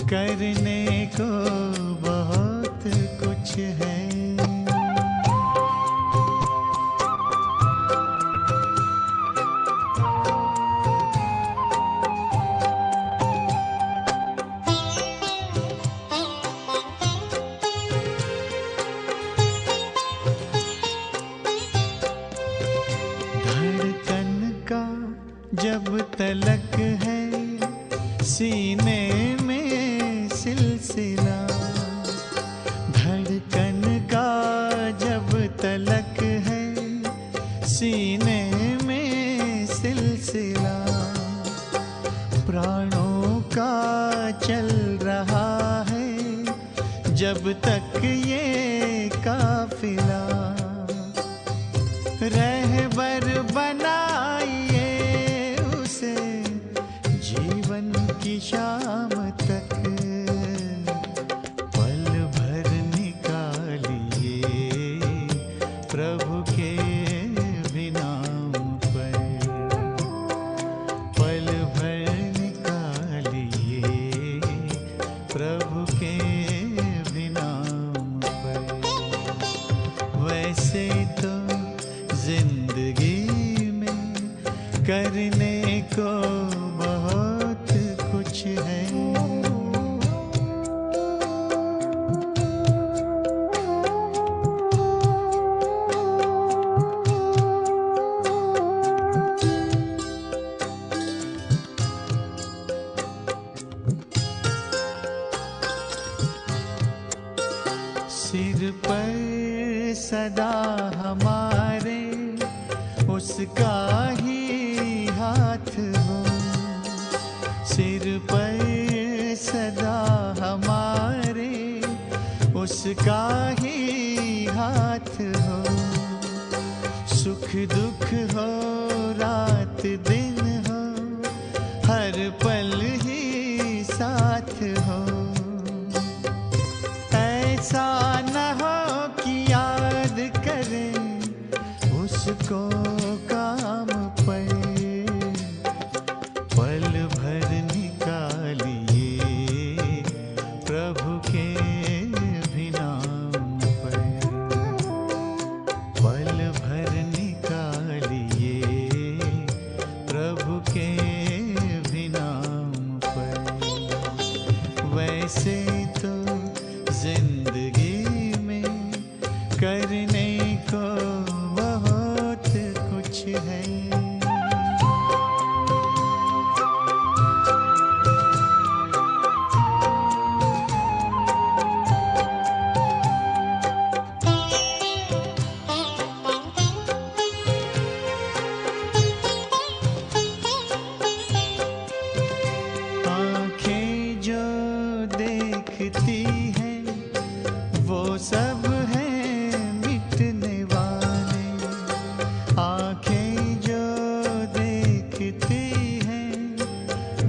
करने को बहुत कुछ है। धड़कन का जब तलक है सीने में सिलसिला, धड़कन का जब तलक है सीने में सिलसिला, प्राणों का चल रहा है जब तक ये काफिला, रहबर बनाइए उसे जीवन की शाम तक, पल भर निकालिए प्रभु के भी नाम पर, पल भर निकालिए प्रभु के भी नाम पर। वैसे तो जिंदगी में करने को बहुत कुछ है। सिर पर सदा हमारे उसका ही हाथ हो, सिर पर सदा हमारे उसका ही हाथ हो, सुख दुख हो रात दिन हो हर पल ही साथ हो, ऐसा न हो कि याद करें उसको काम पर, पल भर निकालिए प्रभु के भी नाम पर, पल भर निकालिए प्रभु के भी नाम पर। वैसे तो जिंदगी में करने को बहुत कुछ है। आँखें जो देखती हैं वो सब हैं मिटने वाले, आँखें जो देखती हैं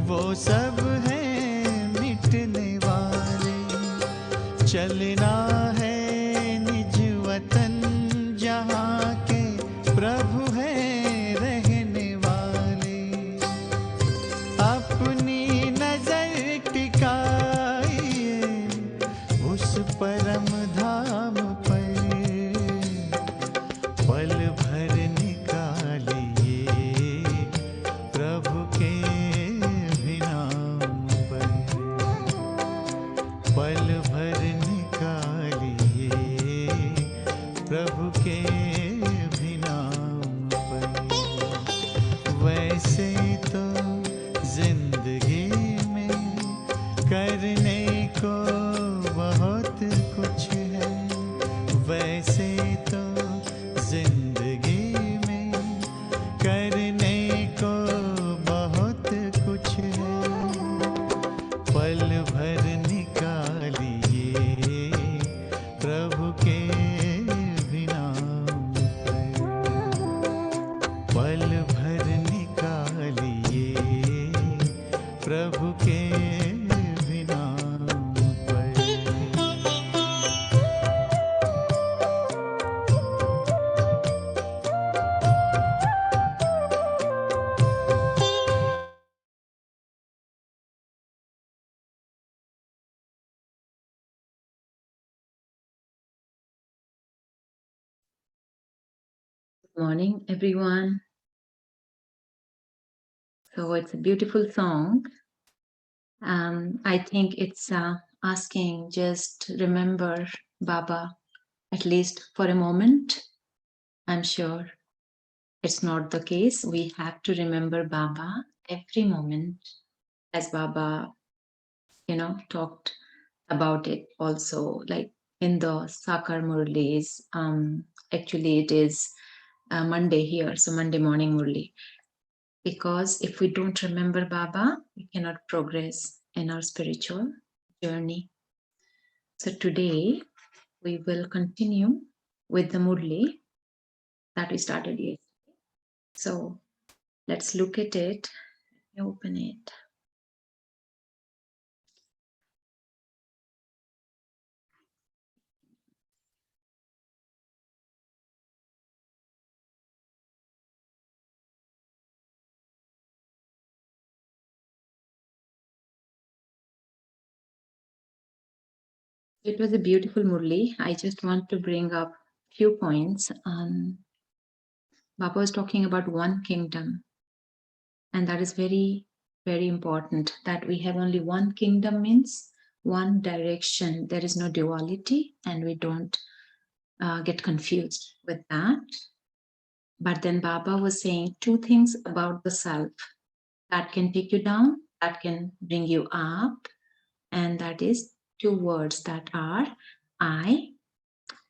वो सब हैं मिटने वाले, चलना है निज वतन जहाँ के प्रभु हैं रहने वाले, अपनी नजर टिकाइए उस परम धाम पर, पल भर निकालिए प्रभु के भी नाम पर, पल भर निकालिए प्रभु के भी नाम पर। वैसे तो जिंदगी में करने को बहुत कुछ है, वैसे तो जिंदगी में करने को बहुत कुछ है, पल भर निकालिए प्रभु के भी नाम पर, पल भर निकालिए प्रभु के Morning, everyone. So it's a beautiful song. I think it's asking just remember Baba at least for a moment. I'm sure it's not the case. We have to remember Baba every moment, as Baba, talked about it also, like in the Sakar Murlis. Actually, it is Monday here, so Monday morning Murli. Because if we don't remember Baba, we cannot progress in our spiritual journey. So today we will continue with the Murli that we started yesterday. So let's look at it. Open it. It was a beautiful Murli. I just want to bring up few points. Baba was talking about one kingdom, and that is very, very important. That we have only one kingdom means one direction. There is no duality, and we don't get confused with that. But then Baba was saying two things about the self that can take you down, that can bring you up, and that is two words that are I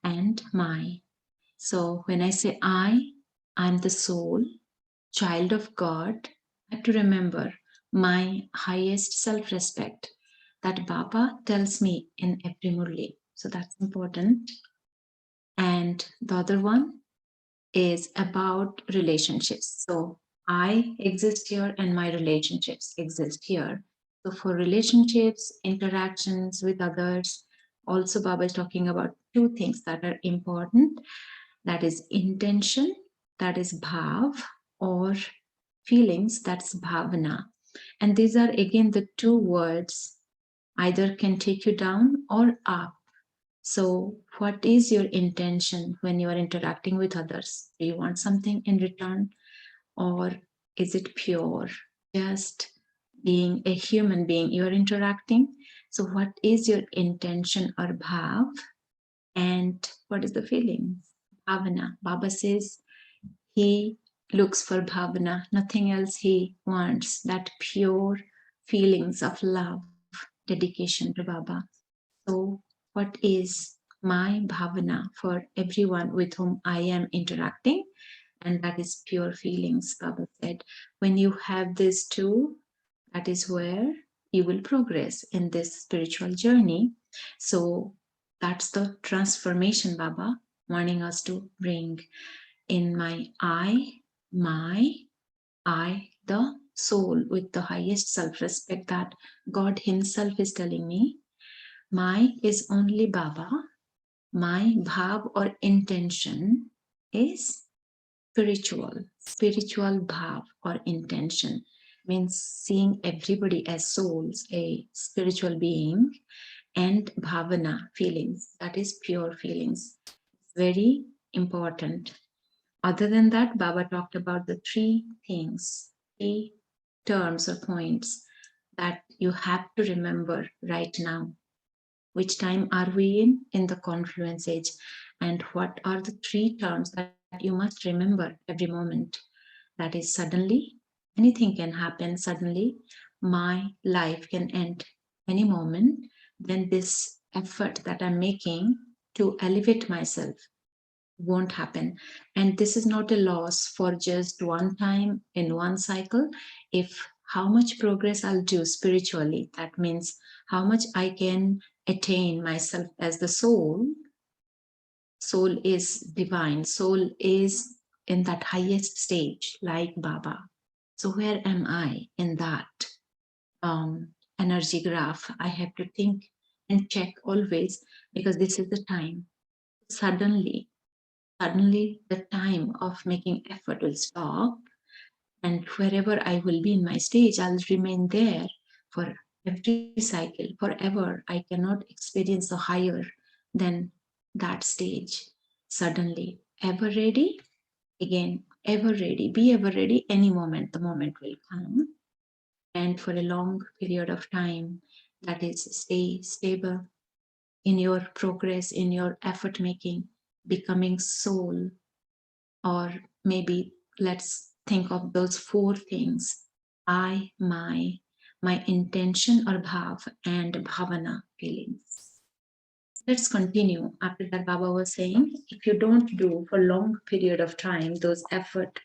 and my. So when I say I'm the soul, child of God. I have to remember my highest self respect that Baba tells me in every Murli. So that's important. And the other one is about relationships. So I exist here and my relationships exist here. So for relationships, interactions with others, also Baba is talking about two things that are important. That is intention, that is bhav, or feelings, that's bhavana. And these are again the two words either can take you down or up. So, what is your intention when you are interacting with others? Do you want something in return, or is it pure? Just being a human being, you are interacting. So, what is your intention or bhav? And what is the feeling? Bhavana. Baba says he looks for bhavana, nothing else he wants, that pure feelings of love, dedication to Baba. So, what is my bhavana for everyone with whom I am interacting? And that is pure feelings, Baba said. When you have these two, that is where you will progress in this spiritual journey. So, that's the transformation Baba wanting us to bring in my, I, the soul with the highest self respect that God Himself is telling me. My is only Baba. My bhav or intention is spiritual bhav or intention means seeing everybody as souls, a spiritual being, and bhavana, feelings, that is pure feelings. Very important. Other than that, Baba talked about the three things, three terms or points that you have to remember right now. Which time are we in? In the confluence age. And what are the three terms that you must remember every moment? That is suddenly, anything can happen suddenly. My life can end any moment. Then this effort that I'm making to elevate myself won't happen. And this is not a loss for just one time in one cycle. If how much progress I'll do spiritually, that means how much I can attain myself as the soul. Soul is divine, soul is in that highest stage, like Baba. So, where am I in that energy graph? I have to think and check always because this is the time. Suddenly the time of making effort will stop, and wherever I will be in my stage, I'll remain there for every cycle forever. I cannot experience a higher than that stage. Suddenly, ever ready? Again, ever ready, be ever ready. Any moment, the moment will come. And for a long period of time, that is, stay stable in your progress, in your effort making, becoming soul, or maybe let's think of those 4 things: I, my intention or bhav, and bhavana, feelings. Let's continue. After that, Baba was saying, if you don't do for long period of time those effort,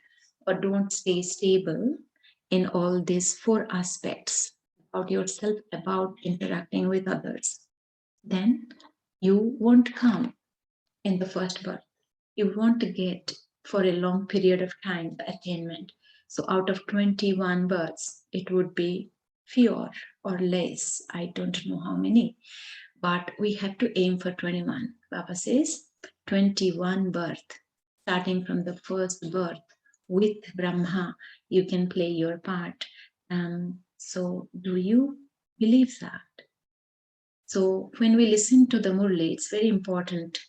or don't stay stable in all these 4 aspects about yourself, about interacting with others, then you won't come in the first birth. You won't get for a long period of time the attainment. So out of 21 births, it would be fewer or less. I don't know how many, but we have to aim for 21. Baba says 21 birth, starting from the first birth with Brahma, you can play your part. So do you believe that? So when we listen to the Murli, it's very important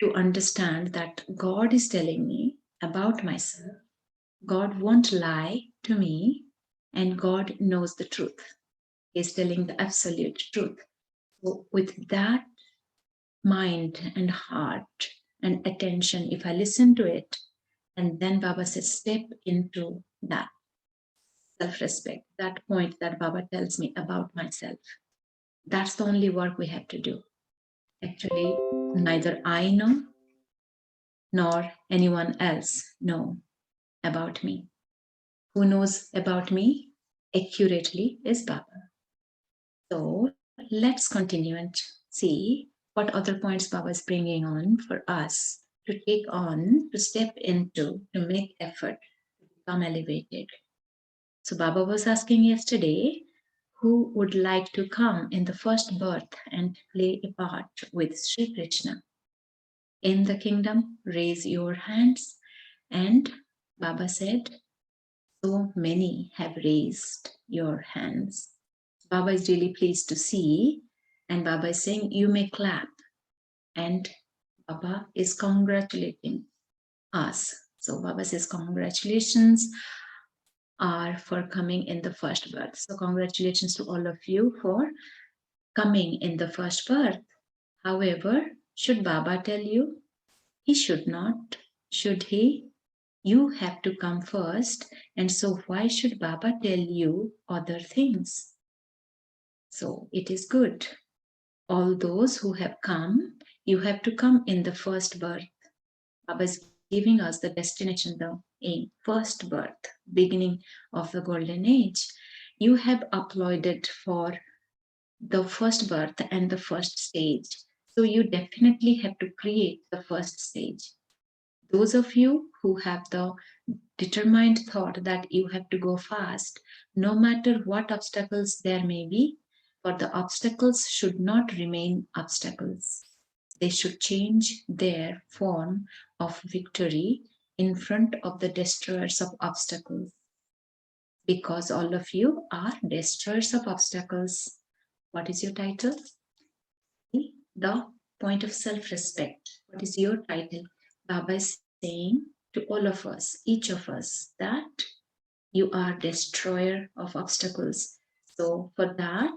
to understand that God is telling me about myself. God won't lie to me, and God knows the truth. He's telling the absolute truth. So with that mind and heart and attention, if I listen to it, and then Baba says, step into that self-respect, that point that Baba tells me about myself. That's the only work we have to do. Actually, neither I know nor anyone else know about me. Who knows about me accurately is Baba. So let's continue and see what other points Baba is bringing on for us to take on, to step into, to make effort, to become elevated. So Baba was asking yesterday, who would like to come in the first birth and play a part with Sri Krishna in the kingdom? Raise your hands. And Baba said, so many have raised your hands. Baba is really pleased to see, and Baba is saying, you may clap. And Baba is congratulating us. So Baba says, congratulations are for coming in the first birth. So congratulations to all of you for coming in the first birth. However, should Baba tell you? He should not. Should he? You have to come first. And so why should Baba tell you other things? So it is good. All those who have come, you have to come in the first birth. Baba is giving us the destination, the aim, first birth, beginning of the golden age. You have uploaded for the first birth and the first stage. So you definitely have to create the first stage. Those of you who have the determined thought that you have to go fast, no matter what obstacles there may be, for the obstacles should not remain obstacles. They should change their form of victory in front of the destroyers of obstacles. Because all of you are destroyers of obstacles. What is your title? The point of self-respect. What is your title? Baba is saying to all of us, each of us, that you are destroyer of obstacles. So for that,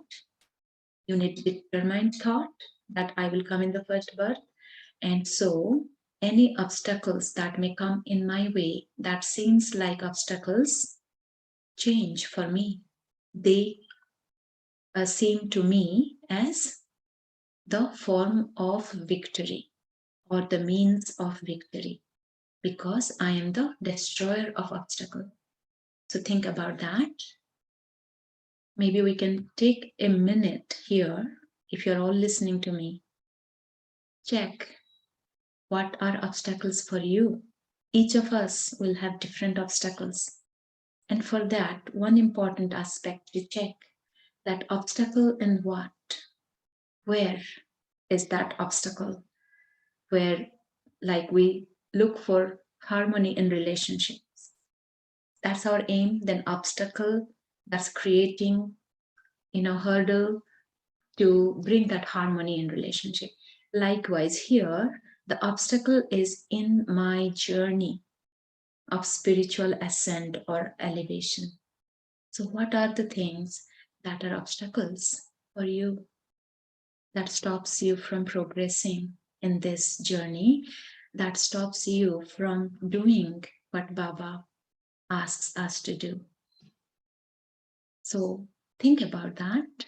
you need determined thought that I will come in the first birth. And so any obstacles that may come in my way that seems like obstacles, change for me. They seem to me as the form of victory or the means of victory, because I am the destroyer of obstacle. So think about that. Maybe we can take a minute here, if you're all listening to me. Check, what are obstacles for you? Each of us will have different obstacles. And for that, one important aspect to check, that obstacle in what? Where is that obstacle? Where, like, we look for harmony in relationships. That's our aim. Then obstacle, that's creating, hurdle to bring that harmony in relationship. Likewise here, the obstacle is in my journey. of spiritual ascent or elevation. So, what are the things that are obstacles for you that stops you from progressing in this journey, that stops you from doing what Baba asks us to do? So, think about that.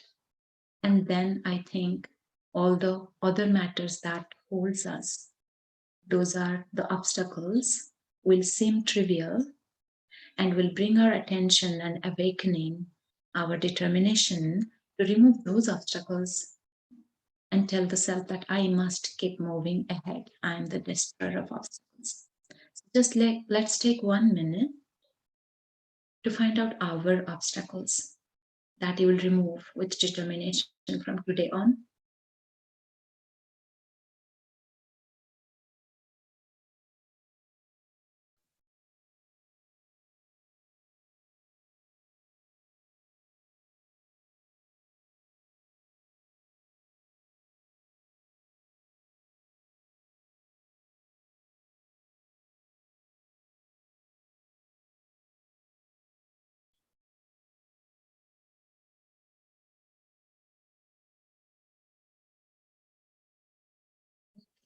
And then I think all the other matters that holds us, those are the obstacles, will seem trivial and will bring our attention and awakening our determination to remove those obstacles and tell the self that I must keep moving ahead. I am the destroyer of obstacles. So just let's take 1 minute to find out our obstacles that you will remove with determination from today on.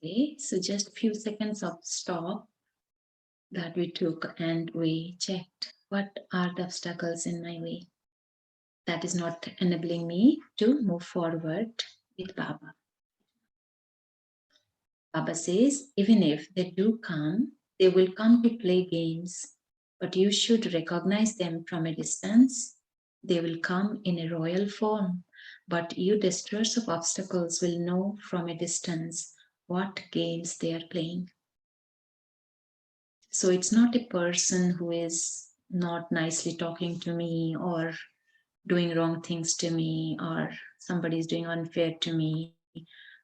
Okay, so just a few seconds of stop that we took and we checked what are the obstacles in my way that is not enabling me to move forward with Baba. Baba says, even if they do come, they will come to play games, but you should recognize them from a distance. They will come in a royal form, but you destroyers of obstacles will know from a distance what games they are playing. So it's not a person who is not nicely talking to me or doing wrong things to me or somebody is doing unfair to me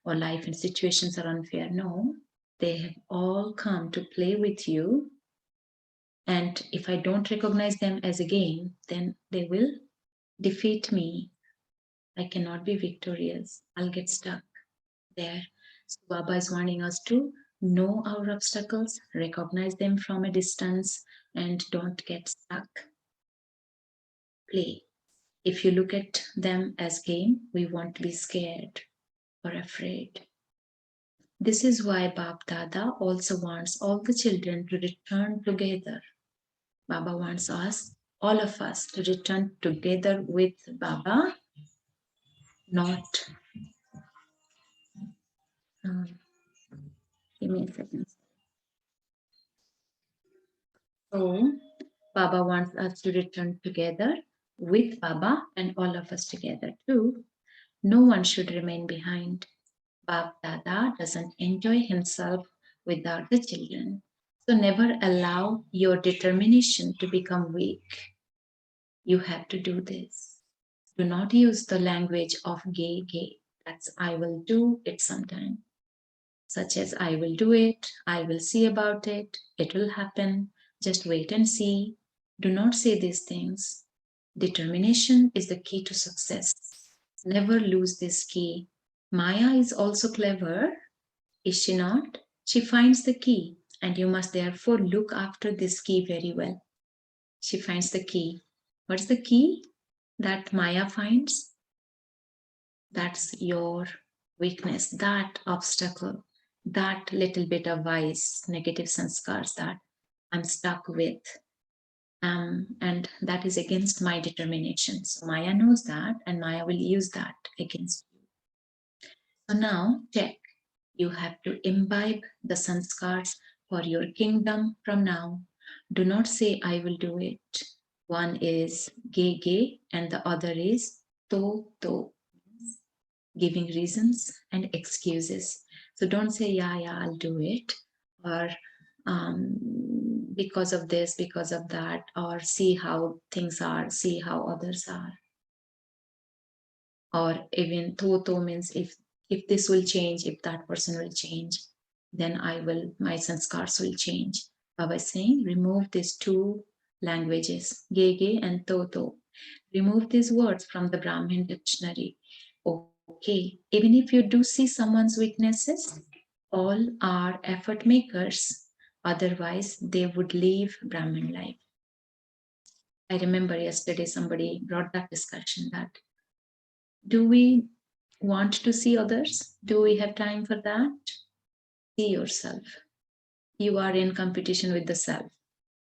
or life and situations are unfair. No, they have all come to play with you. And if I don't recognize them as a game, then they will defeat me. I cannot be victorious. I'll get stuck there. So Baba is wanting us to know our obstacles, recognize them from a distance, and don't get stuck. Play. If you look at them as game, we won't be scared or afraid. This is why Bab Dada also wants all the children to return together. Baba wants us, all of us, to return together with Baba, not. Um, Give me a second. So, Baba wants us to return together with Baba and all of us together too. No one should remain behind. Bab Dada doesn't enjoy himself without the children. So never allow your determination to become weak. You have to do this. Do not use the language of gay, gay. That's I will do it sometime. Such as I will do it, I will see about it, it will happen, just wait and see. Do not say these things. Determination is the key to success. Never lose this key. Maya is also clever, is she not? She finds the key, and you must therefore look after this key very well. She finds the key. What's the key that Maya finds? That's your weakness, that obstacle, that little bit of vice, negative sanskars that I'm stuck with. And that is against my determination. So Maya knows that, and Maya will use that against you. So now check. You have to imbibe the sanskars for your kingdom from now. Do not say, I will do it. One is ge ge, and the other is to, giving reasons and excuses. So don't say, yeah, I'll do it, or because of this, because of that, or see how things are, see how others are. Or even to means if this will change, if that person will change, then my sanskars will change. Baba is saying, remove these two languages, ge and to. Remove these words from the Brahmin dictionary. Okay, even if you do see someone's weaknesses, all are effort makers. Otherwise, they would leave Brahmin life. I remember yesterday somebody brought that discussion that, do we want to see others? Do we have time for that? See yourself. You are in competition with the self.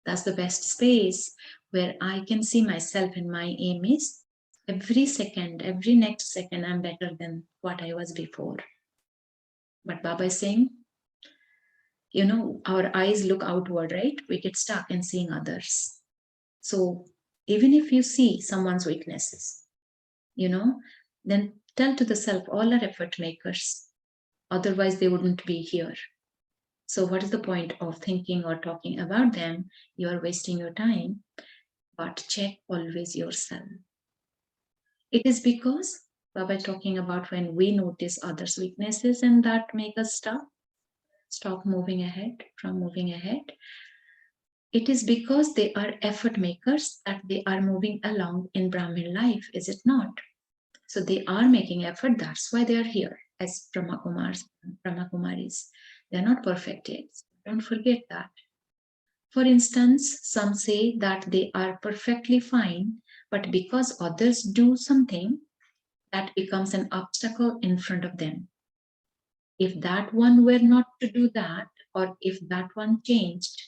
That's the best space where I can see myself, and my aim is every second, every next second, I'm better than what I was before. But Baba is saying, our eyes look outward, right? We get stuck in seeing others. So even if you see someone's weaknesses, then tell to the self, all are effort makers. Otherwise, they wouldn't be here. So what is the point of thinking or talking about them? You are wasting your time. But check always yourself. It is because Baba is talking about when we notice others' weaknesses and that make us stop moving ahead, from moving ahead. It is because they are effort makers that they are moving along in Brahmin life, is it not? So they are making effort, that's why they are here as Brahma Kumaris. They are not perfect yet. Don't forget that. For instance, some say that they are perfectly fine, but because others do something, that becomes an obstacle in front of them. If that one were not to do that, or if that one changed.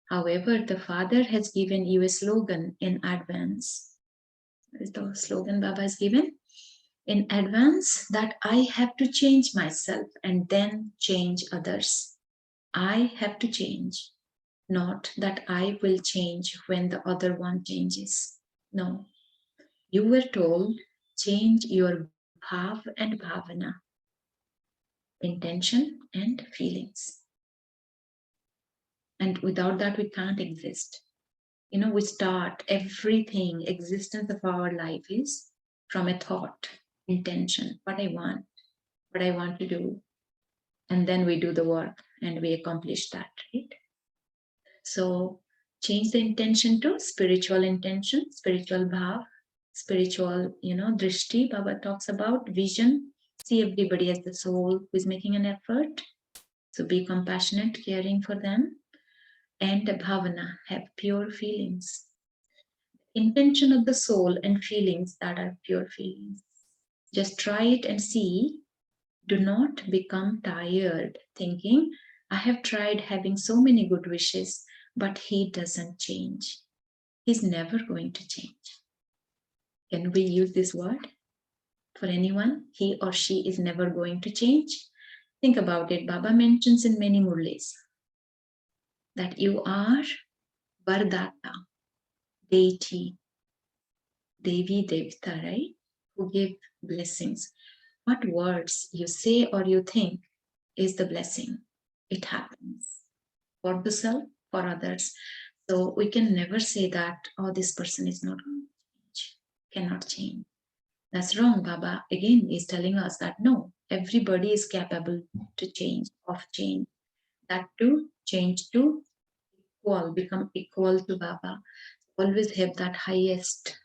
However, the Father has given you a slogan in advance. What is the slogan Baba has given? In advance, that I have to change myself and then change others. I have to change, not that I will change when the other one changes. No. You were told, change your bhav and bhavana, intention and feelings. And without that, we can't exist. We start everything, existence of our life is from a thought, intention, what I want to do. And then we do the work and we accomplish that, right? So change the intention to spiritual intention, spiritual bhav, spiritual, drishti. Baba talks about vision. See everybody as the soul who is making an effort. So be compassionate, caring for them. And bhavana, have pure feelings. Intention of the soul and feelings that are pure feelings. Just try it and see. Do not become tired thinking, I have tried having so many good wishes, but he doesn't change. He's never going to change. Can we use this word for anyone? He or she is never going to change. Think about it. Baba mentions in many Murlis that you are Vardata, deity, Devi Devta, right? Who give blessings. What words you say or you think is the blessing. It happens for the self, for others. So we can never say that, oh, this person is not going to change, cannot change. That's wrong. Baba again is telling us that no, everybody is capable to change, of change. That to change to equal, become equal to Baba. Always have that highest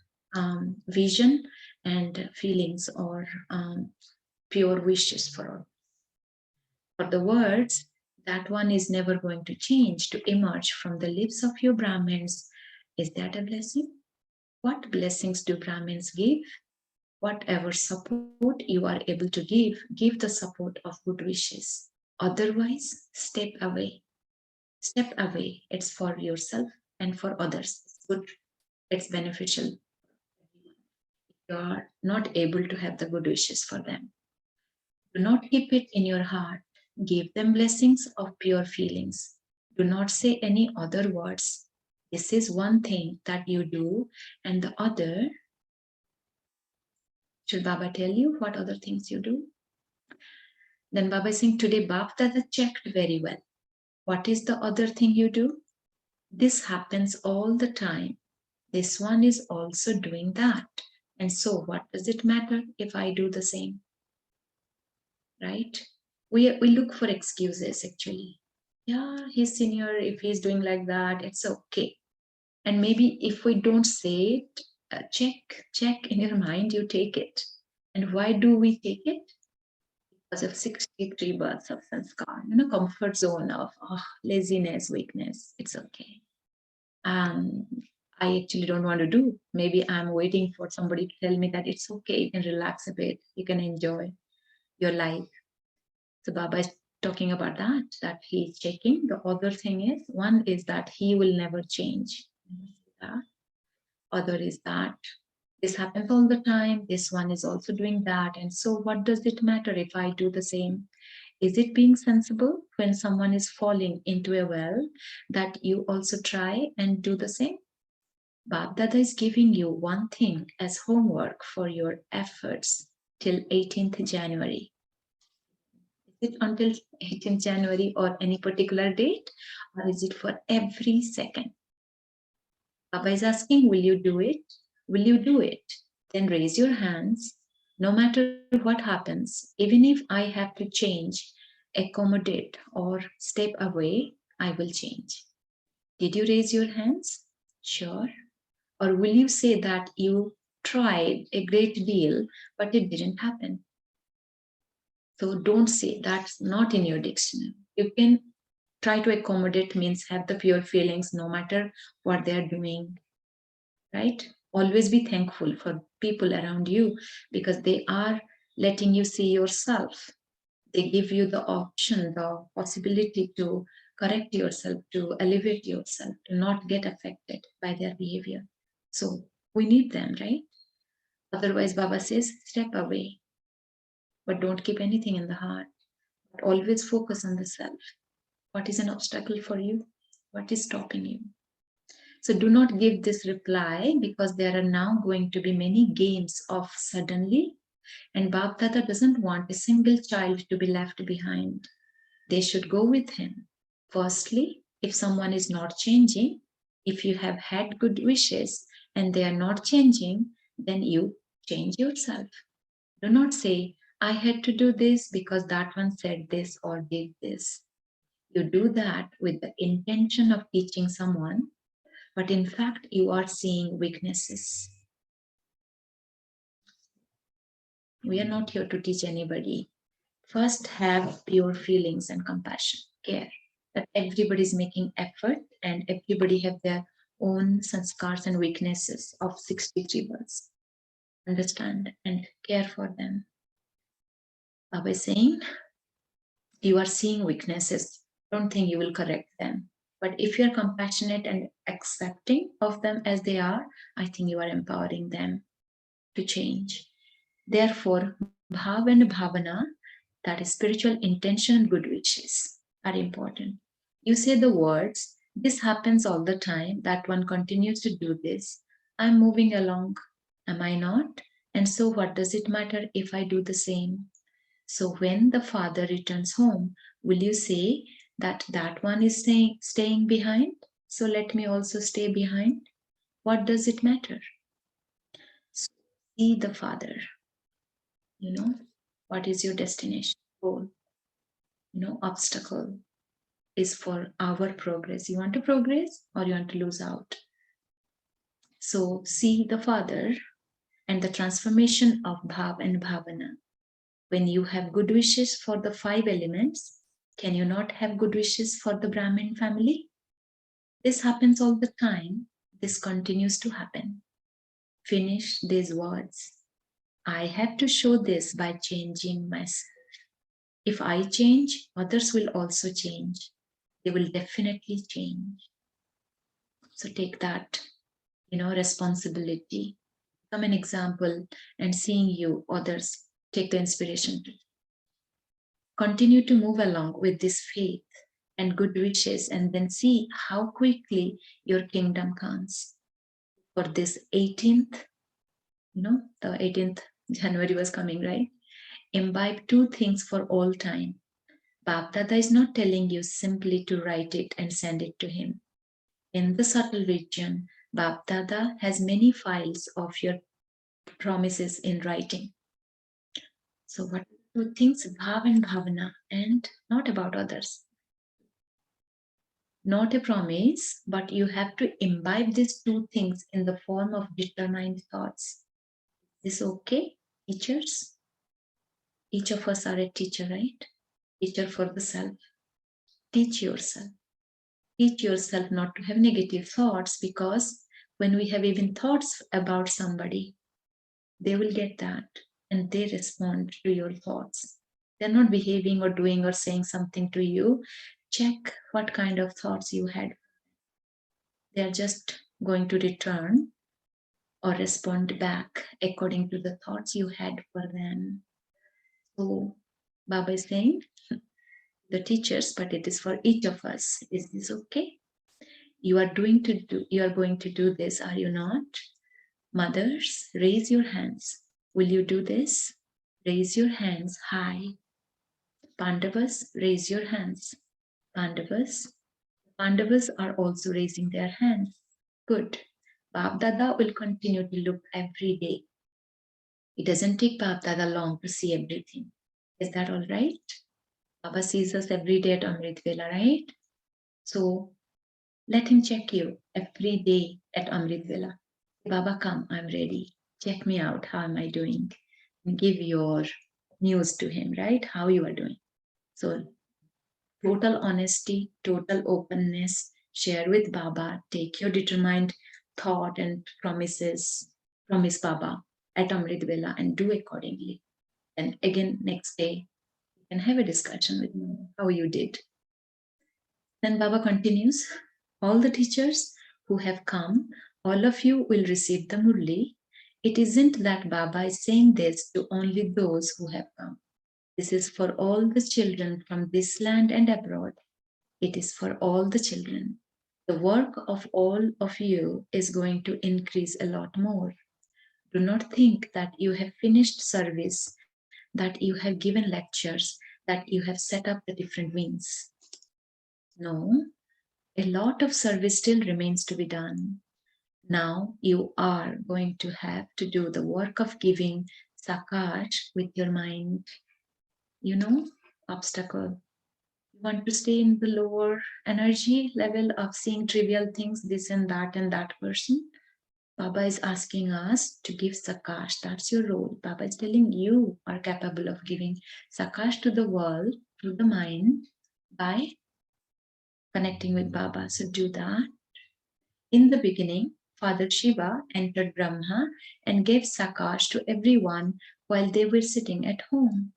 vision and feelings or pure wishes for all. For the words, that one is never going to change, to emerge from the lips of your Brahmins. Is that a blessing? What blessings do Brahmins give? Whatever support you are able to give the support of good wishes. Otherwise, step away. Step away. It's for yourself and for others. It's good. It's beneficial. You are not able to have the good wishes for them. Do not keep it in your heart. Give them blessings of pure feelings. Do not say any other words. This is one thing that you do, and the other. Should Baba tell you what other things you do? Then Baba is saying, today Bap Dada checked very well. What is the other thing you do? This happens all the time. This one is also doing that. And so what does it matter if I do the same? Right? We look for excuses actually. Yeah, he's senior. If he's doing like that, it's okay. And maybe if we don't say it, check in your mind, you take it. And why do we take it? because of 63 births of sanskar, comfort zone of laziness, weakness. It's okay. I actually don't want to do. Maybe I'm waiting for somebody to tell me that it's okay, you can relax a bit, you can enjoy your life. So Baba is talking about that he's checking. The other thing is, one is that he will never change. Other is that this happens all the time. This one is also doing that. And so what does it matter if I do the same? Is it being sensible when someone is falling into a well that you also try and do the same? Bab Dada is giving you one thing as homework for your efforts till 18th January. Is it until 18th January or any particular date, or is it for every second? Baba is asking, will you do it? Will you do it? Then raise your hands. No matter what happens, even if I have to change, accommodate, or step away, I will change. Did you raise your hands? Sure. Or will you say that you tried a great deal, but it didn't happen? So don't say that's not in your dictionary. You can try to accommodate, means have the pure feelings no matter what they're doing, right? Always be thankful for people around you because they are letting you see yourself. They give you the option, the possibility to correct yourself, to elevate yourself, to not get affected by their behavior. So we need them, right? Otherwise, Baba says, step away, but don't keep anything in the heart. But always focus on the self. What is an obstacle for you? What is stopping you? So do not give this reply because there are now going to be many games of suddenly, and Bab Dada doesn't want a single child to be left behind. They should go with him. Firstly, if someone is not changing, if you have had good wishes and they are not changing, then you change yourself. Do not say, I had to do this because that one said this or did this. You do that with the intention of teaching someone, but in fact, you are seeing weaknesses. We are not here to teach anybody. First, have pure feelings and compassion, care that everybody is making effort and everybody have their own sanskars and weaknesses of 63 births. Understand and care for them. Baba is saying, you are seeing weaknesses. Don't think you will correct them. But if you are compassionate and accepting of them as they are, I think you are empowering them to change. Therefore, bhav and bhavana, that is spiritual intention and good wishes, are important. You say the words, this happens all the time, that one continues to do this. I'm moving along, am I not? And so, what does it matter if I do the same? So, when the father returns home, will you say that that one is staying behind? So, let me also stay behind? What does it matter? So, see the father. What is your destination goal? Obstacle is for our progress. You want to progress or you want to lose out? So see the father and the transformation of bhav and bhavana. When you have good wishes for the 5 elements, can you not have good wishes for the Brahmin family? This happens all the time. This continues to happen. Finish these words. I have to show this by changing myself. If I change, others will also change. They will definitely change. So take that, responsibility. Become an example and seeing you, others take the inspiration to continue to move along with this faith and good wishes and then see how quickly your kingdom comes. For this 18th, the 18th January was coming, right? Imbibe 2 things for all time. Bab Dada is not telling you simply to write it and send it to him. In the subtle region, Bab Dada has many files of your promises in writing. So what are 2 things? Bhav and Bhavana, and not about others. Not a promise, but you have to imbibe these 2 things in the form of determined thoughts. Is this okay, teachers? Each of us are a teacher, right? Teacher for the self. Teach yourself. Teach yourself not to have negative thoughts, because when we have even thoughts about somebody, they will get that and they respond to your thoughts. They're not behaving or doing or saying something to you. Check what kind of thoughts you had. They're just going to return or respond back according to the thoughts you had for them. So Baba is saying, the teachers, but it is for each of us. Is this okay? You are going to do this, are you not? Mothers, raise your hands. Will you do this? Raise your hands high. Pandavas, raise your hands. Pandavas. Pandavas are also raising their hands. Good. Bab Dada will continue to look every day. It doesn't take Bab Dada long to see everything. Is that all right? Baba sees us every day at Amrit Vela, right? So let him check you every day at Amrit Vela. Baba, come, I'm ready. Check me out. How am I doing? And give your news to him, right? How you are doing. So total honesty, total openness, share with Baba, take your determined thought and promise Baba at Amrit Vela and do accordingly. And again, next day, you can have a discussion with me how you did. Then Baba continues, all the teachers who have come, all of you will receive the Murli. It isn't that Baba is saying this to only those who have come. This is for all the children from this land and abroad. It is for all the children. The work of all of you is going to increase a lot more. Do not think that you have finished service, that you have given lectures, that you have set up the different wings. No, a lot of service still remains to be done. Now you are going to have to do the work of giving Sakash with your mind. You know, obstacle. You want to stay in the lower energy level of seeing trivial things, this and that person. Baba is asking us to give Sakash. That's your role. Baba is telling you are capable of giving Sakash to the world, to the mind, by connecting with Baba. So do that. In the beginning, Father Shiva entered Brahma and gave Sakash to everyone while they were sitting at home.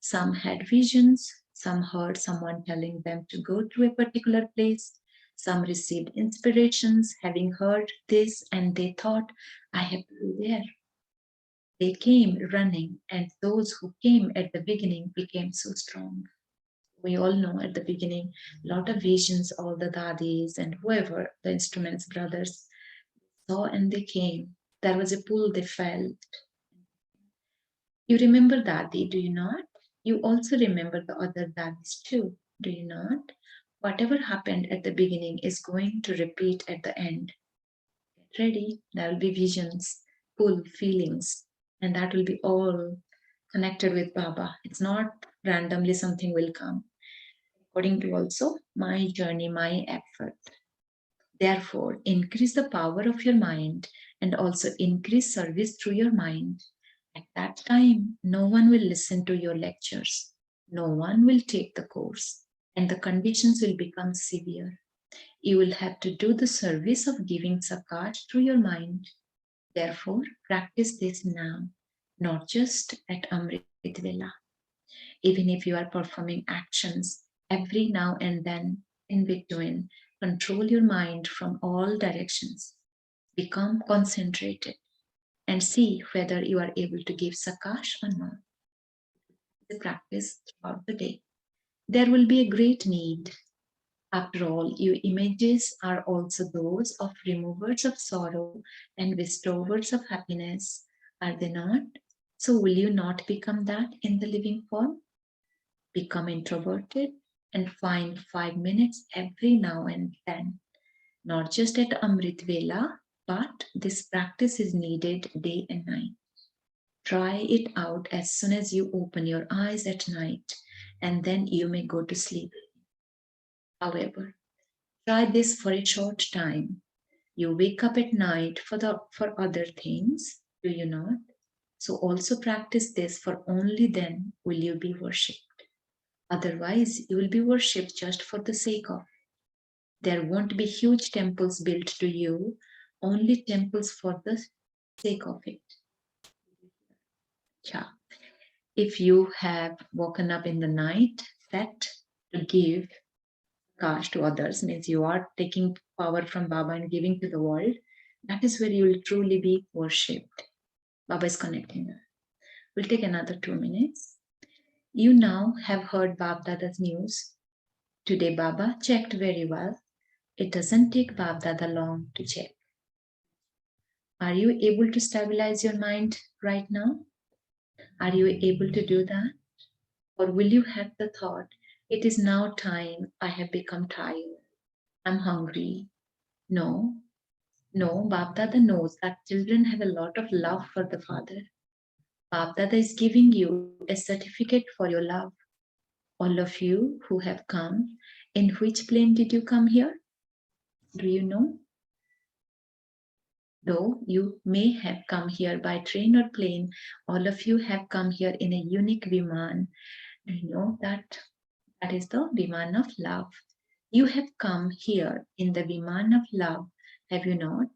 Some had visions, some heard someone telling them to go to a particular place, some received inspirations having heard this and they thought, I have to go there. They came running, and those who came at the beginning became so strong. We all know at the beginning, a lot of visions, all the dadis and whoever, the instruments brothers, saw and they came. There was a pull they felt. You remember Dadi, do you not? You also remember the other Dadis too, do you not? Whatever happened at the beginning is going to repeat at the end. Get ready, there will be visions, pull, feelings, and that will be all connected with Baba. It's not randomly something will come. According to also my journey, my effort. Therefore, increase the power of your mind and also increase service through your mind. At that time, no one will listen to your lectures. No one will take the course, and the conditions will become severe. You will have to do the service of giving Sakat through your mind. Therefore, practice this now, not just at Amrit Vela. Even if you are performing actions every now and then in between, control your mind from all directions. Become concentrated and see whether you are able to give Sakash or not. The practice throughout the day. There will be a great need. After all, your images are also those of removers of sorrow and bestowers of happiness, are they not? So, will you not become that in the living form? Become introverted and find 5 minutes every now and then, not just at Amrit Vela, but this practice is needed day and night. Try it out as soon as you open your eyes at night, and then you may go to sleep. However, try this for a short time. You wake up at night for other things, do you not? So also practice this, for only then will you be worshipped. Otherwise, you will be worshipped just for the sake of. There won't be huge temples built to you, only temples for the sake of it. Yeah. If you have woken up in the night set to give cash to others, means you are taking power from Baba and giving to the world, that is where you will truly be worshipped. Baba is connecting us. We'll take another 2 minutes. You now have heard Bab Dada's news. Today Baba checked very well. It doesn't take Bab Dada long to check. Are you able to stabilize your mind right now? Are you able to do that? Or will you have the thought, it is now time, I have become tired, I'm hungry? No, no, Bab Dada knows that children have a lot of love for the father. Bab Dada is giving you a certificate for your love. All of you who have come, in which plane did you come here? Do you know? Though you may have come here by train or plane, all of you have come here in a unique Viman. Do you know that that is the Viman of love? You have come here in the Viman of love, have you not?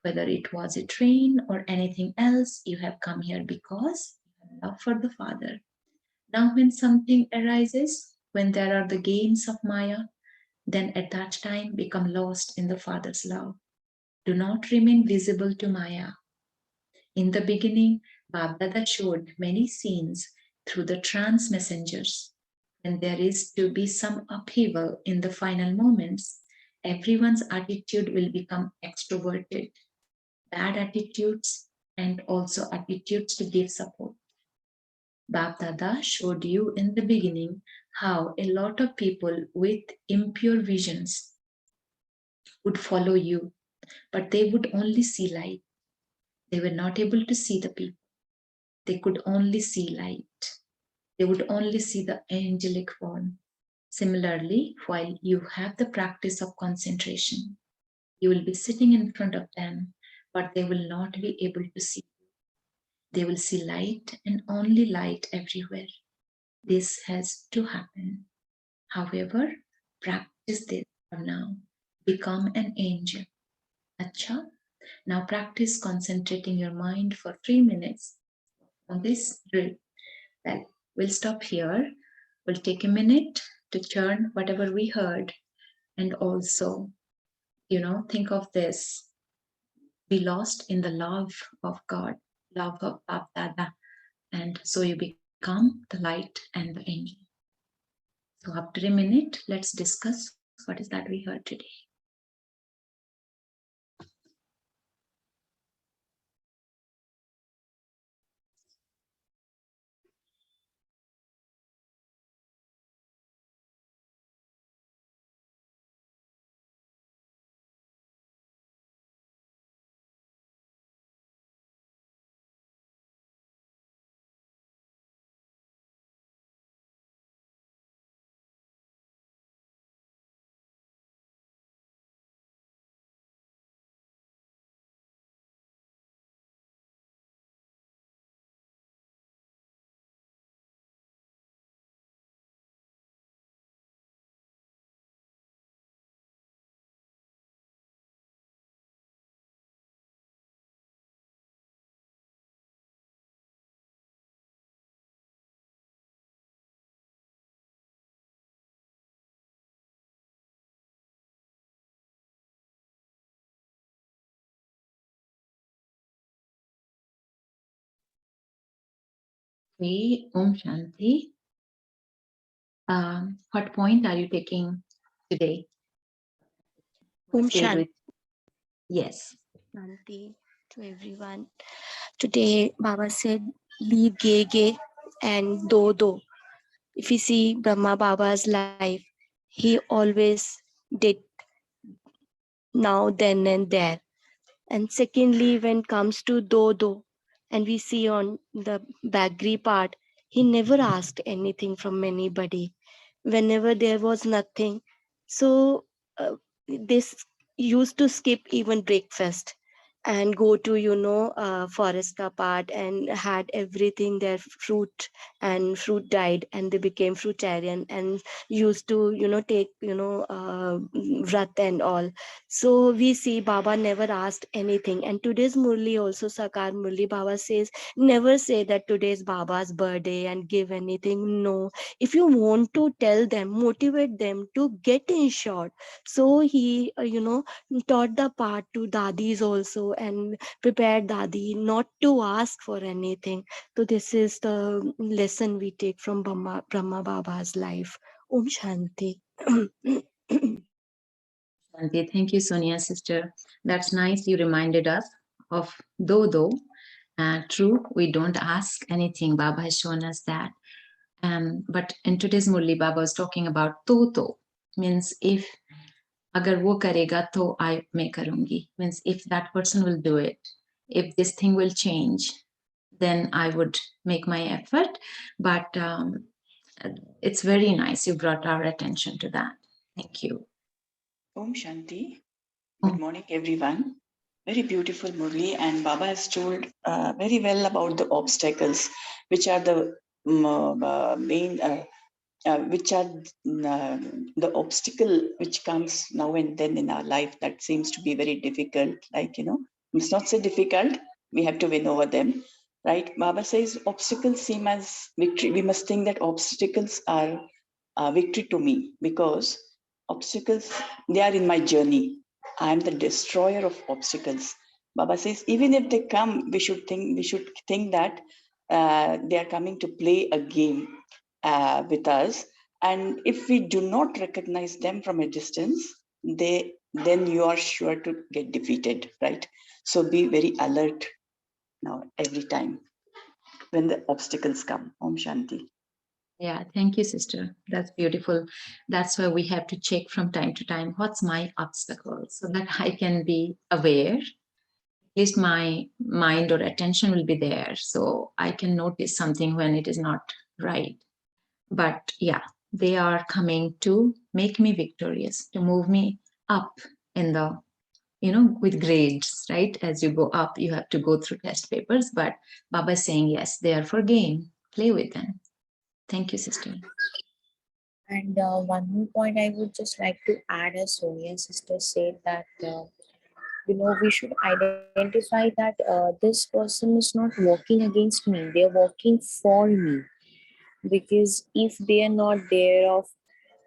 Whether it was a train or anything else, you have come here because you have love for the Father. Now, when something arises, when there are the games of Maya, then at that time become lost in the Father's love. Do not remain visible to Maya. In the beginning, Bab-Dada showed many scenes through the trance messengers. When there is to be some upheaval in the final moments, everyone's attitude will become extroverted. Bad attitudes and also attitudes to give support. Bab-Dada showed you in the beginning how a lot of people with impure visions would follow you, but they would only see light. They were not able to see the people. They could only see light. They would only see the angelic form. Similarly, while you have the practice of concentration, you will be sitting in front of them, but they will not be able to see. They will see light and only light everywhere. This has to happen. However, practice this for now. Become an angel. Acha? Now practice concentrating your mind for 3 minutes on this drill. Well, we'll stop here. We'll take a minute to churn whatever we heard, and also, think of this. Be lost in the love of God, love of Bab Dada, and so you become the light and the angel. So after a minute, let's discuss what is that we heard today. Okay, Om Shanti. What point are you taking today? Om Stayed Shanti with. Yes. to everyone. Today, Baba said, be gay, gay, and do. If you see Brahma Baba's life, he always did now, then, and there. And secondly, when it comes to do, and we see on the Bagri part, he never asked anything from anybody. Whenever there was nothing, so this used to skip even breakfast. and go to forest ka part and had everything there, fruit, and fruit died, and they became fruitarian and used to take vrat and all. So we see Baba never asked anything. And today's Murli also, Sakar Murli, Baba says never say that today is Baba's birthday and give anything. No, if you want to tell them, motivate them to get in short. So he taught the part to dadis also, and prepared dadi not to ask for anything. So this is the lesson we take from Brahma Baba's life. Om Shanti. Shanti, thank you, Sonia, sister. That's nice. You reminded us of though. True, we don't ask anything. Baba has shown us that. But in today's Murli, Baba was talking about to, means if agar wo karega to I may karungi, means if that person will do it, if this thing will change, then I would make my effort. But it's very nice you brought our attention to that. Thank you. Om Shanti. Good morning, everyone. Very beautiful, Murli, and Baba has told very well about the obstacles, which are the main, which are the obstacle which comes now and then in our life that seems to be very difficult. Like, it's not so difficult, we have to win over them, right? Baba says obstacles seem as victory. We must think that obstacles are victory to me, because obstacles, they are in my journey. I am the destroyer of obstacles. Baba says, even if they come, we should think that they are coming to play a game with us. And if we do not recognize them from a distance, then you are sure to get defeated, right? So be very alert now every time when the obstacles come. Om Shanti. Yeah, thank you, sister. That's beautiful. That's why we have to check from time to time what's my obstacle so that I can be aware. At least my mind or attention will be there. So I can notice something when it is not right. But yeah, they are coming to make me victorious, to move me up in the, with grades, right? As you go up, you have to go through test papers. But Baba is saying, yes, they are for game. Play with them. Thank you, sister. And one more point I would just like to add, as Sonia's sister said, that we should identify that this person is not working against me; they are working for me. Because if they are not there, of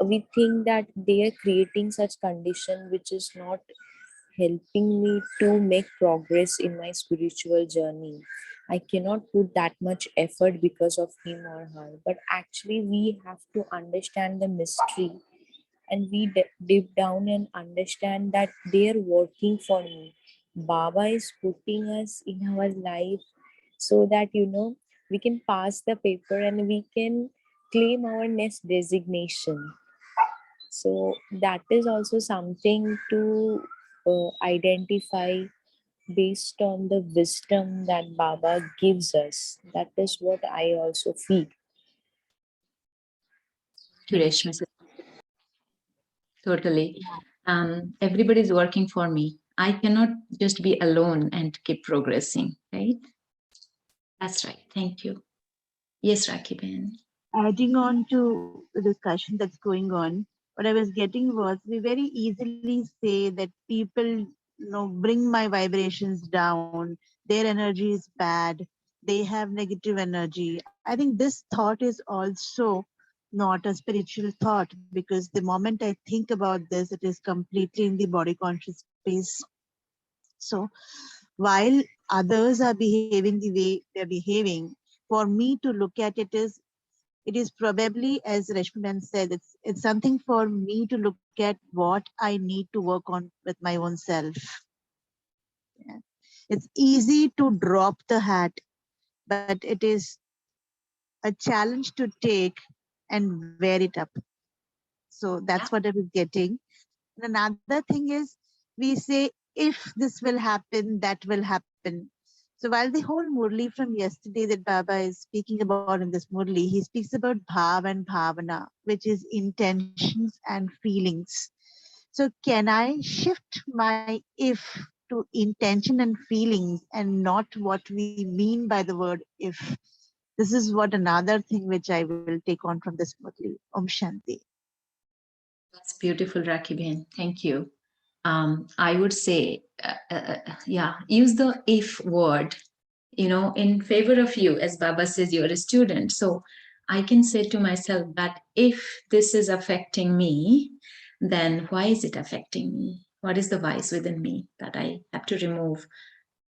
we think that they are creating such condition which is not helping me to make progress in my spiritual journey. I cannot put that much effort because of him or her. But actually, we have to understand the mystery, and we deep down and understand that they are working for me. Baba is putting us in our life so that we can pass the paper and we can claim our next designation. So that is also something to identify based on the wisdom that Baba gives us. That is what I also feel. Reshma, totally. Everybody's working for me. I cannot just be alone and keep progressing, right? That's right. Thank you. Yes, Rakhi Ben. Adding on to the discussion that's going on, what I was getting was we very easily say that people, bring my vibrations down. Their energy is bad. They have negative energy. I think this thought is also not a spiritual thought, because the moment I think about this, it is completely in the body conscious space. So while others are behaving the way they're behaving, for me to look at it is probably, as Rashmi said, it's something for me to look at what I need to work on with my own self. Yeah. It's easy to drop the hat, but it is a challenge to take and wear it up. So that's what I was getting. And another thing is, we say, if this will happen, that will happen. So while the whole Murli from yesterday that Baba is speaking about in this Murli, he speaks about bhav and bhavana, which is intentions and feelings. So can I shift my if to intention and feelings and not what we mean by the word if. This is what another thing which I will take on from this Murli. Om Shanti. That's beautiful, Rakhi. Thank you. I would say, yeah, use the if word, in favor of you, as Baba says, you're a student. So I can say to myself that if this is affecting me, then why is it affecting me? What is the vice within me that I have to remove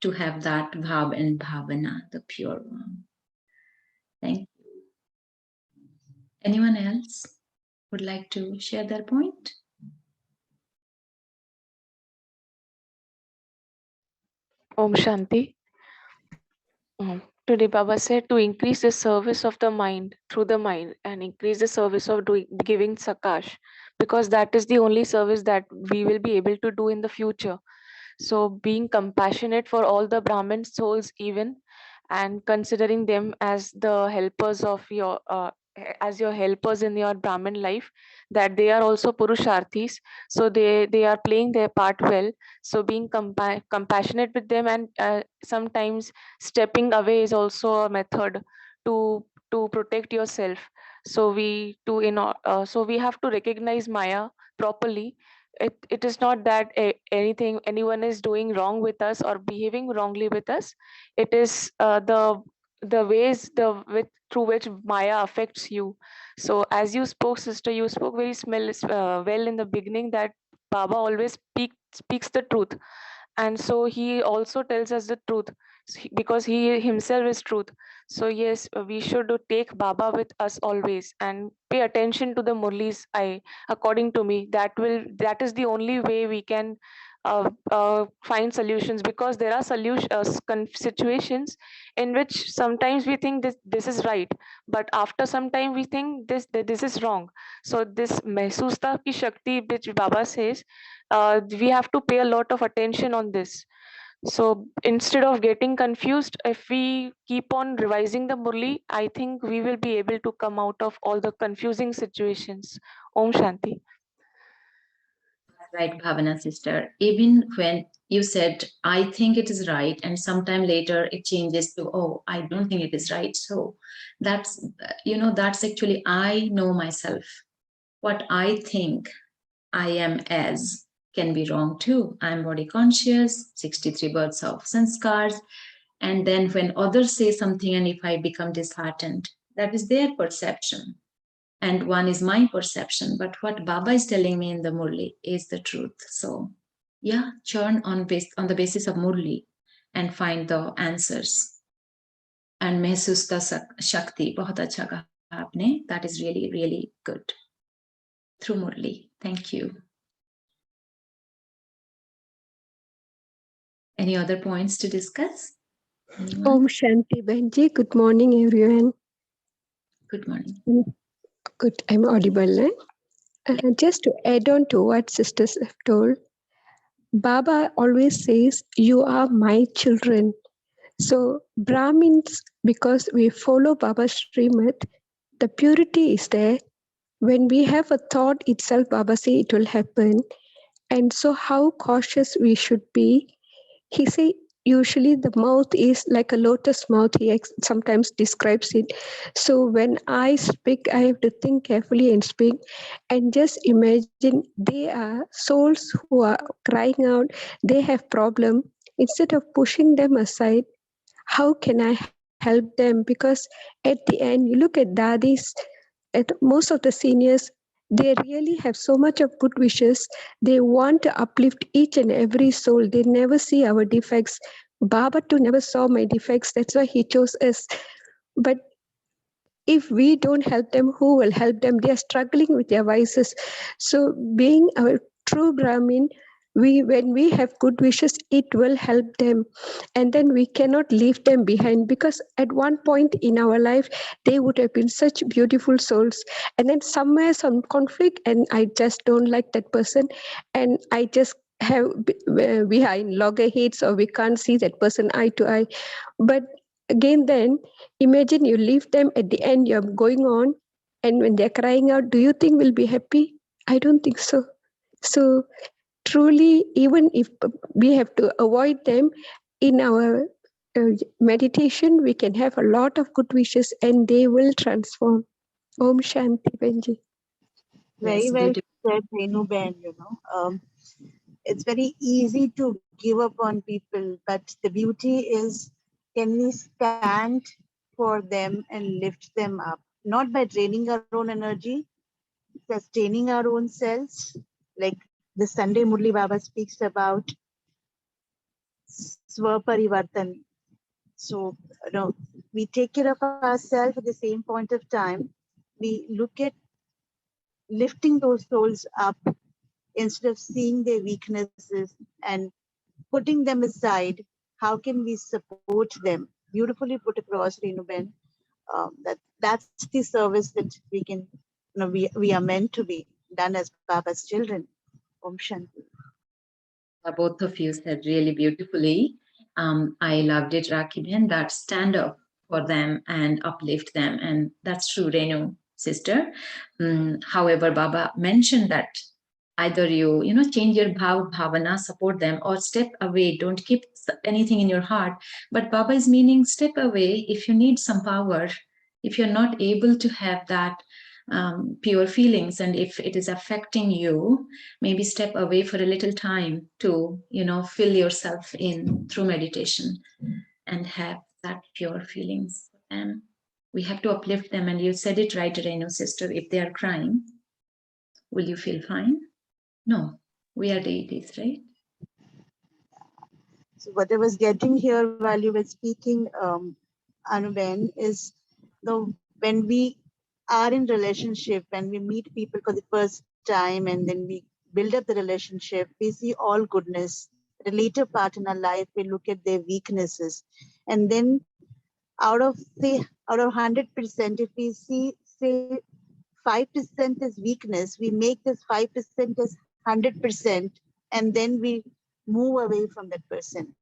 to have that bhav and bhavana, the pure one? Thank you. Anyone else would like to share their point? Om Shanti. Today, Baba said to increase the service of the mind through the mind and increase the service of giving Sakash, because that is the only service that we will be able to do in the future. So, being compassionate for all the Brahmin souls, even, and considering them as the helpers of your as your helpers in your Brahmin life, that they are also Purusharthis, so they are playing their part well. So being compassionate with them, and sometimes stepping away is also a method to protect yourself. So so we have to recognize Maya properly. It is not that anyone is doing wrong with us or behaving wrongly with us. It is the ways through which Maya affects you. So as you spoke, sister, you spoke very well in the beginning, that Baba always speaks the truth, and so he also tells us the truth, because he himself is truth. So yes, we should take Baba with us always and pay attention to the Murlis. According to me, that is the only way we can find solutions, because there are situations in which sometimes we think this is right, but after some time we think this is wrong. So this mehsusta ki shakti, which Baba says, we have to pay a lot of attention on this. So instead of getting confused, if we keep on revising the Murli, I think we will be able to come out of all the confusing situations. Om Shanti. Right, Bhavana sister. Even when you said, I think it is right, and sometime later it changes to, oh, I don't think it is right. So that's, that's actually, I know myself. What I think I am as can be wrong too. I'm body conscious, 63 births of sanskars. And then when others say something, and if I become disheartened, that is their perception. And one is my perception, but what Baba is telling me in the Murli is the truth. So yeah, churn on the basis of Murli and find the answers. And Mehsusta Shakti, bahut acha kaha aapne. That is really, really good. Through Murli. Thank you. Any other points to discuss? Anyone? Om Shanti Benji. Good morning, everyone. Good morning. Good, I'm audible. Just to add on to what sisters have told, Baba always says, "You are my children." So Brahmins, because we follow Baba's Srimad, the purity is there. When we have a thought itself, Baba says it will happen. And so how cautious we should be. He say usually the mouth is like a lotus mouth. He sometimes describes it. So when I speak, I have to think carefully and speak. And just imagine they are souls who are crying out. They have problem. Instead of pushing them aside, how can I help them? Because at the end, you look at daddies, at most of the seniors, they really have so much of good wishes. They want to uplift each and every soul. They never see our defects. Baba too never saw my defects. That's why he chose us. But if we don't help them, who will help them? They are struggling with their vices. So being a true Brahmin, when we have good wishes, it will help them. And then we cannot leave them behind, because at one point in our life, they would have been such beautiful souls. And then somewhere some conflict, and I just don't like that person. And I just have behind loggerheads, or we can't see that person eye to eye. But again, then imagine you leave them at the end, you're going on, and when they're crying out, do you think we'll be happy? I don't think so. So truly, even if we have to avoid them in our meditation, we can have a lot of good wishes and they will transform. Om Shanti Benji. Very Yes, well beautiful. said, Renu Ben. It's very easy to give up on people, but the beauty is, can we stand for them and lift them up? Not by draining our own energy, sustaining our own selves. Like this Sunday, Murli Baba speaks about Swaparivartan. So, we take care of ourselves at the same point of time. We look at lifting those souls up instead of seeing their weaknesses and putting them aside. How can we support them? Beautifully put across, Renuben. That's the service that we can, we are meant to be done as Baba's children. Om Shanti. Both of you said really beautifully. I loved it, Rakiben, that stand up for them and uplift them. And that's true, Renu, sister. However, Baba mentioned that either you change your bhavana, support them, or step away. Don't keep anything in your heart. But Baba is meaning step away if you need some power, if you're not able to have that pure feelings, and if it is affecting you, maybe step away for a little time to fill yourself in through meditation and have that pure feelings. And we have to uplift them. And you said it right, Renu, sister. If they are crying, will you feel fine? No, we are deities, right? So what I was getting here while you were speaking, Anuben, is when we are in relationship, when we meet people for the first time and then we build up the relationship, we see all goodness. At a later part in our life, we look at their weaknesses. And then out of 100%, if we see, say, 5% is weakness, we make this 5% as 100%, and then we move away from that person.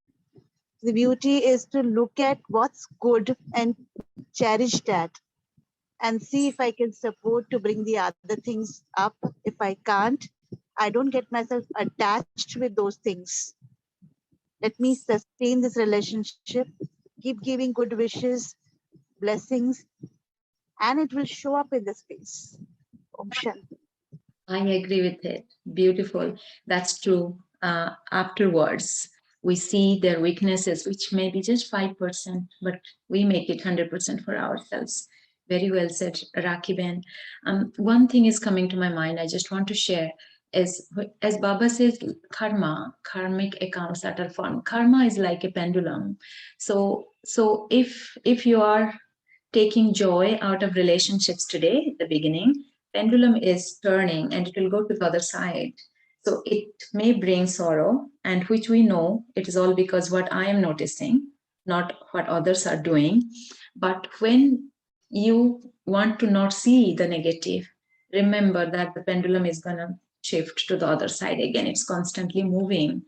The beauty is to look at what's good and cherish that and see if I can support to bring the other things up. If I can't, I don't get myself attached with those things. Let me sustain this relationship, keep giving good wishes, blessings, and it will show up in the space. Om Shanti. I agree with it. Beautiful. That's true. Afterwards, we see their weaknesses, which may be just 5%, but we make it 100% for ourselves. Very well said, Rakiben. One thing is coming to my mind, I just want to share, is as Baba says, karmic accounts that are formed. Karma is like a pendulum. So if you are taking joy out of relationships today, at the beginning, pendulum is turning and it will go to the other side. So it may bring sorrow, and which we know it is all because what I am noticing, not what others are doing. But when you want to not see the negative, remember that the pendulum is going to shift to the other side again. It's constantly moving.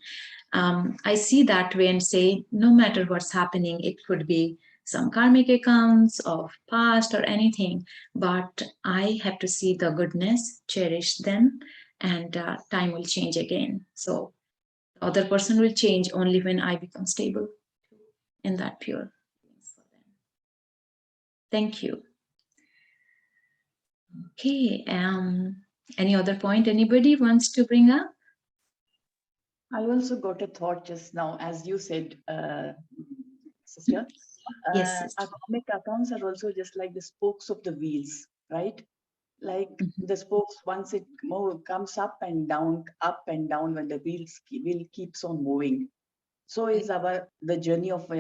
I see that way and say, no matter what's happening, it could be some karmic accounts of past or anything, but I have to see the goodness, cherish them, and time will change again. So the other person will change only when I become stable in that pure. Thank you. Okay. Any other point anybody wants to bring up? I also got a thought just now, as you said, sister. Yes, sister. Karmic accounts are also just like the spokes of the wheels, right? Like the spokes, once it comes up and down, when the wheel keeps on moving. So is the journey of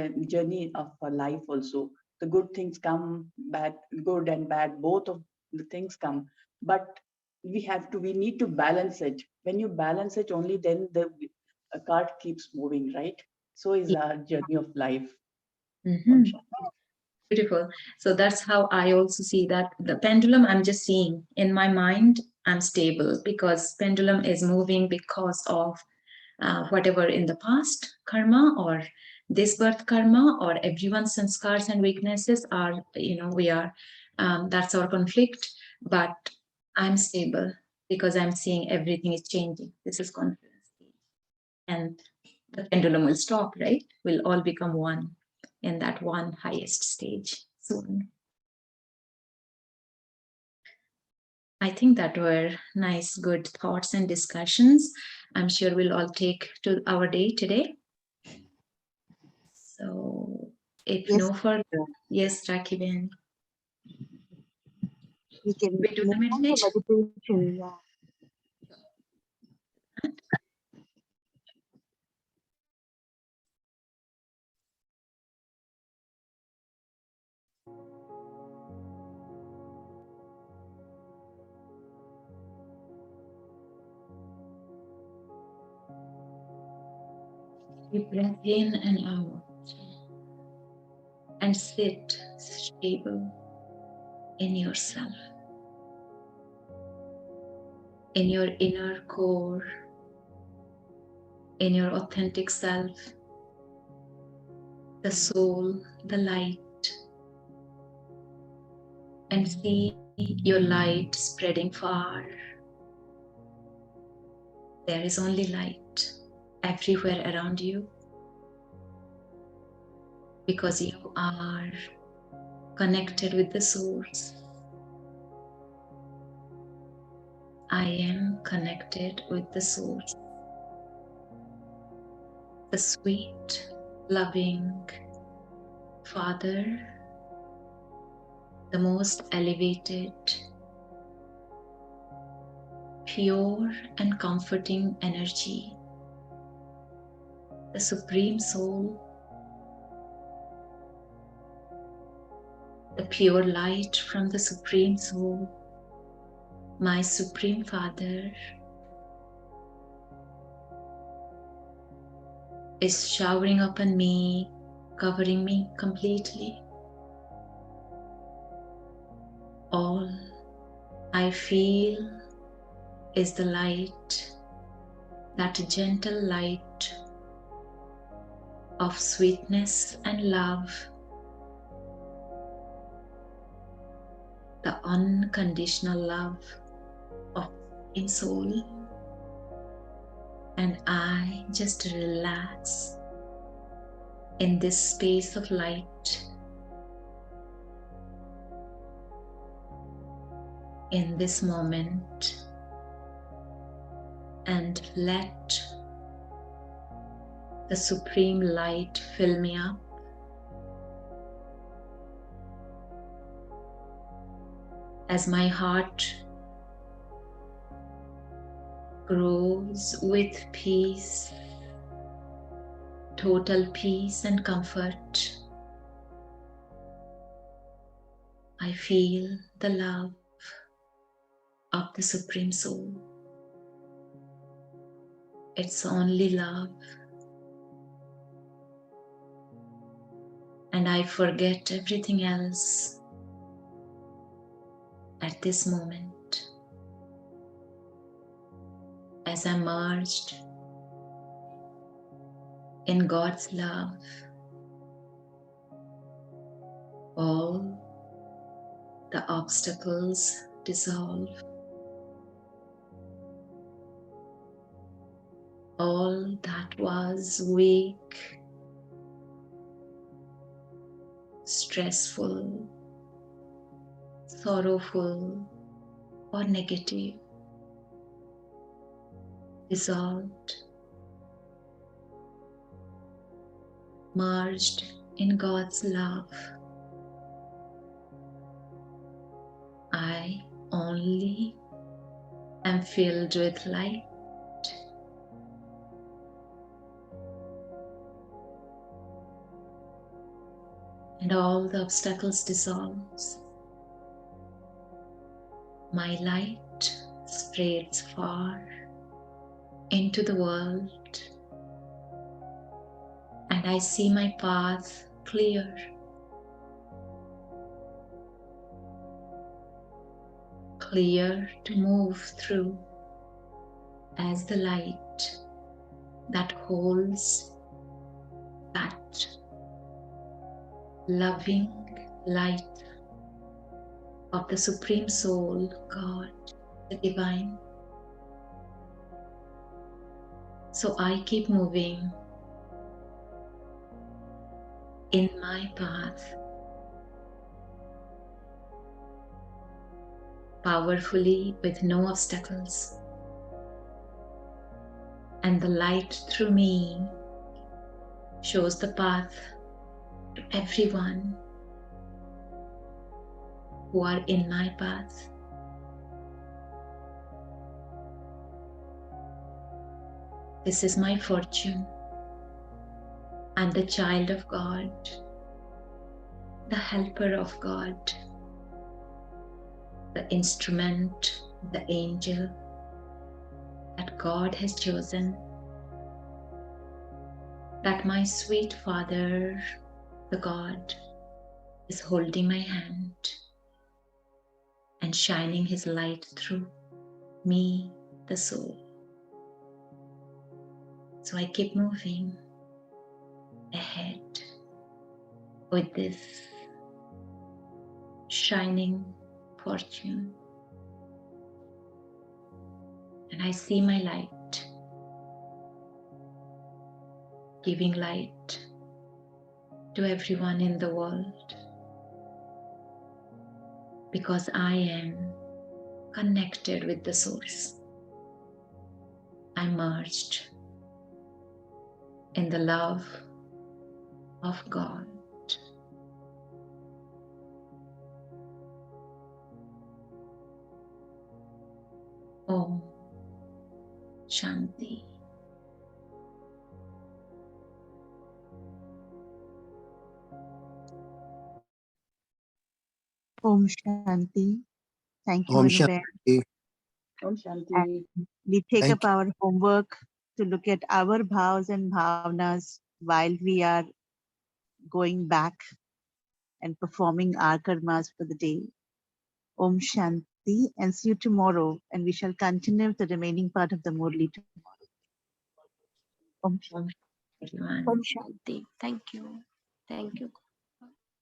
our life also. The good things come, good and bad, both of the things come. But we need to balance it. When you balance it, only then the cart keeps moving, right? So is our journey of life. Beautiful. So that's how I also see that the pendulum I'm just seeing in my mind, I'm stable because pendulum is moving because of whatever in the past karma or this birth karma or everyone's sanskars and weaknesses are, we are, that's our conflict. But I'm stable because I'm seeing everything is changing. This is confidence. and the pendulum will stop, right? We'll all become one in that one highest stage soon. I think that were nice, good thoughts and discussions. I'm sure we'll all take to our day today. So if Yes, no further, yes, Rakiben, we can we do the move on to meditation. meditation. Yeah. Deep breath in and out, and sit stable in yourself, in your inner core, in your authentic self, the soul, the light, and see your light spreading far. There is only light everywhere around you because you are connected with the source. I am connected with the source, the sweet, loving Father, the most elevated, pure and comforting energy, the Supreme Soul, the pure light from the Supreme Soul, my Supreme Father, is showering upon me, covering me completely. All I feel is the light, that gentle light of sweetness and love, the unconditional love of the Supreme Soul. And I just relax in this space of light, in this moment, and let the Supreme Light fill me up. As my heart grows with peace, total peace and comfort, I feel the love of the Supreme Soul. It's only love. And I forget everything else at this moment as I'm merged in God's love. All the obstacles dissolve. All that was weak, stressful, sorrowful, or negative dissolved, merged in God's love. I only am filled with light. And all the obstacles dissolves. My light spreads far into the world, and I see my path clear. Clear to move through as the light that holds that loving light of the Supreme Soul, God, the Divine. So I keep moving in my path powerfully with no obstacles. And the light through me shows the path to everyone who are in my path. This is my fortune. I'm the child of God, the helper of God, the instrument, the angel that God has chosen, that my sweet Father, the God, is holding my hand and shining his light through me, the soul. So I keep moving ahead with this shining fortune. And I see my light, giving light to everyone in the world, because I am connected with the source. I merged in the love of God. Om Shanti. Om Shanti. Thank you, Om Manuben. Shanti. Om And Shanti. we take Thank up our homework to look at our bhavs and bhavnas while we are going back and performing our karmas for the day. Om Shanti, and see you tomorrow. And we shall continue the remaining part of the Murli tomorrow. Om Shanti. Everyone. Om Shanti. Thank you. Thank you.